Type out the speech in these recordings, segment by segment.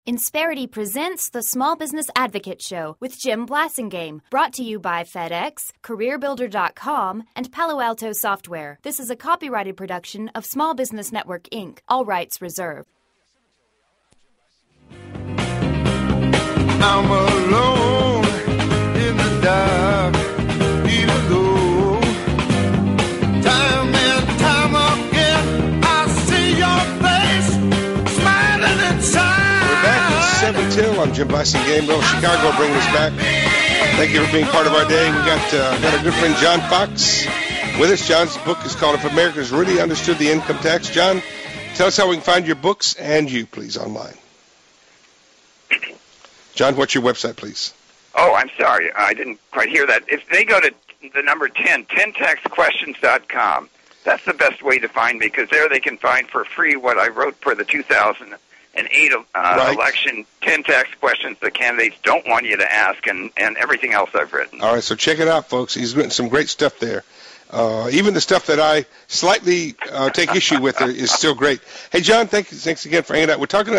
Insperity presents the Small Business Advocate Show with Jim Blasingame, brought to you by FedEx, CareerBuilder.com, and Palo Alto Software. This is a copyrighted production of Small Business Network, Inc., all rights reserved. I'm alone in the dark, even though time and time again I see your face smiling inside. We're back at 7 till. I'm Jim Blasingame. Well, Chicago bringing us back. Thank you for being part of our day. We got our good friend John Fox with us. John's book is called If Americans Really Understood the Income Tax. John, tell us how we can find your books and you, please, online. John, what's your website, please? Oh, I'm sorry. I didn't quite hear that. If they go to the number 10, 10taxquestions.com, that's the best way to find me, because there they can find for free what I wrote for the 2008 election, 10 tax questions the candidates don't want you to ask, and everything else I've written. All right, so check it out, folks. He's written some great stuff there. Even the stuff that I slightly take issue with is still great. Hey, John, thanks again for hanging out. We're talking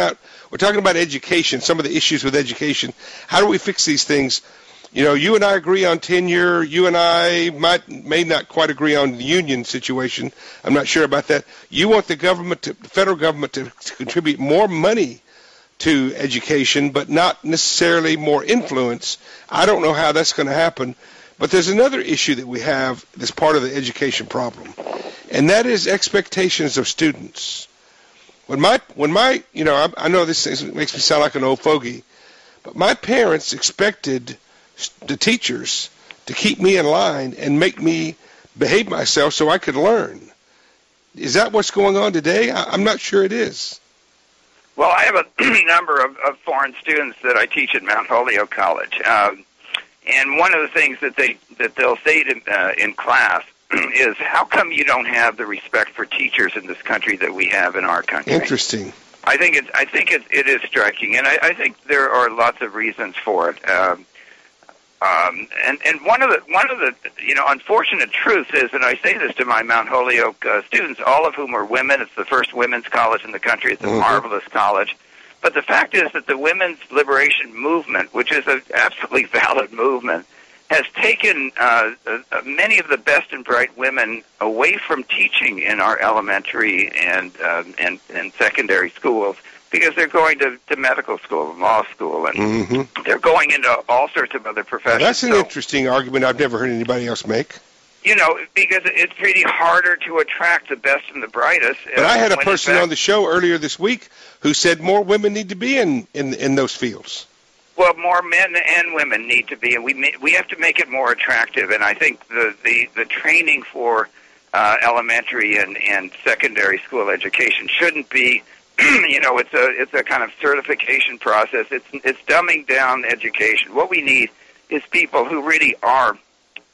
about education, some of the issues with education. How do we fix these things? You know, you and I agree on tenure. You and I may not quite agree on the union situation. I'm not sure about that. You want the federal government to contribute more money to education, but not necessarily more influence. I don't know how that's going to happen. But there's another issue that we have that's part of the education problem, and that is expectations of students. When my I know this makes me sound like an old fogey, but my parents expected the teachers to keep me in line and make me behave myself so I could learn. Is that what's going on today? I'm not sure it is. Well, I have a number of foreign students that I teach at Mount Holyoke College. And one of the things that they'll say in class is, how come you don't have the respect for teachers in this country that we have in our country? Interesting. I think it is striking, and I think there are lots of reasons for it. And one of the unfortunate truths is, and I say this to my Mount Holyoke students, all of whom are women. It's the first women's college in the country. It's a marvelous college. But the fact is that the women's liberation movement, which is an absolutely valid movement, has taken many of the best and bright women away from teaching in our elementary and secondary schools, because they're going to medical school and law school, and they're going into all sorts of other professions. Now, that's an interesting argument I've never heard anybody else make. You know, because it's really harder to attract the best and the brightest. But I had a person on the show earlier this week who said more women need to be in those fields. Well, more men and women need to be, and we have to make it more attractive. And I think the training for elementary and secondary school education shouldn't be, it's a kind of certification process. It's dumbing down education. What we need is people who really are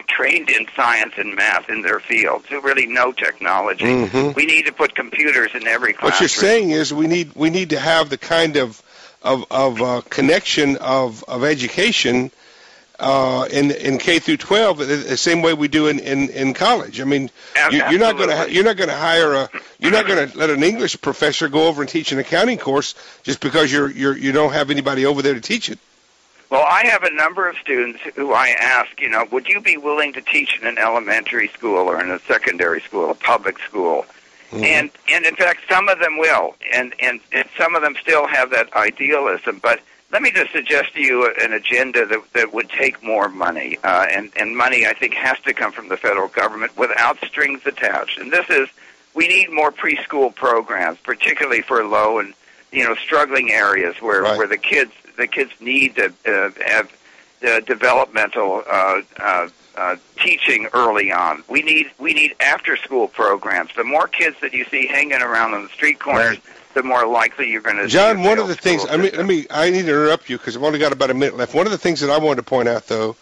trained in science and math in their fields, who really know technology. We need to put computers in every classroom. What you're saying is we need to have the kind of connection of education in K through 12 the same way we do in college. I mean, you're not going to let an English professor go over and teach an accounting course just because you don't have anybody over there to teach it. Well, I have a number of students who I ask, would you be willing to teach in an elementary school or in a secondary school, a public school? And in fact, some of them will, and some of them still have that idealism. But let me just suggest to you an agenda that would take more money, and money, I think, has to come from the federal government without strings attached. And this is, we need more preschool programs, particularly for low and struggling areres where the kids need to have developmental teaching early on. We need after school programs. The more kids that you see hanging around on the street corners, the more likely you're going to. John, one of the things I need to interrupt you because I've only got about a minute left. One of the things that I wanted to point out though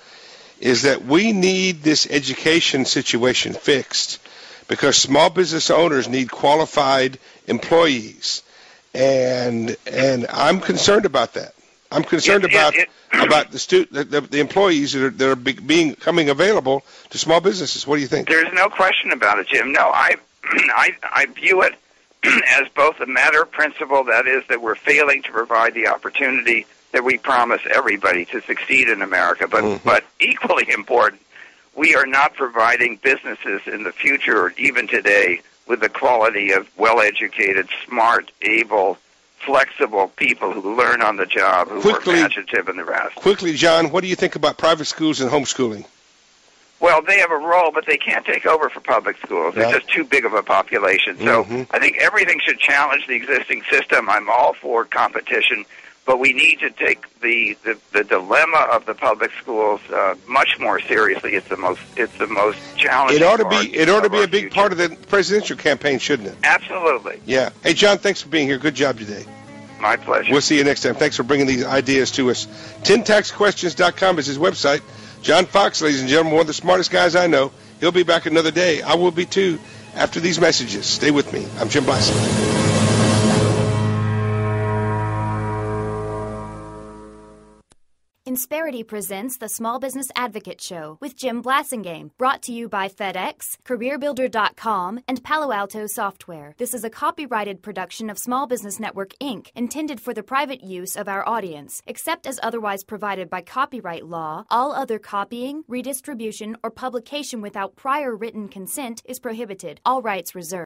is that we need this education situation fixed because small business owners need qualified employees, and I'm concerned about that. I'm concerned about the employees that are coming available to small businesses. What do you think? There's no question about it, Jim. No, I view it as both a matter of principle, that is, that we're failing to provide the opportunity that we promise everybody to succeed in America, but equally important, we are not providing businesses in the future or even today with the quality of well-educated, smart, able, flexible people who learn on the job, who are imaginative and the rest. Quickly, John, what do you think about private schools and homeschooling? Well, they have a role, but they can't take over for public schools. They're just too big of a population. So I think everything should challenge the existing system. I'm all for competition, but we need to take the dilemma of the public schools much more seriously. It's the most challenging. It ought to be a big part of the presidential campaign, shouldn't it? Absolutely. Yeah. Hey, John, thanks for being here. Good job today. My pleasure. We'll see you next time. Thanks for bringing these ideas to us. 10taxquestions.com is his website. John Fox, ladies and gentlemen, one of the smartest guys I know. He'll be back another day. I will be too after these messages. Stay with me. I'm Jim Blasingame. Insperity presents the Small Business Advocate Show with Jim Blasingame, brought to you by FedEx, CareerBuilder.com, and Palo Alto Software. This is a copyrighted production of Small Business Network, Inc., intended for the private use of our audience. Except as otherwise provided by copyright law, all other copying, redistribution, or publication without prior written consent is prohibited. All rights reserved.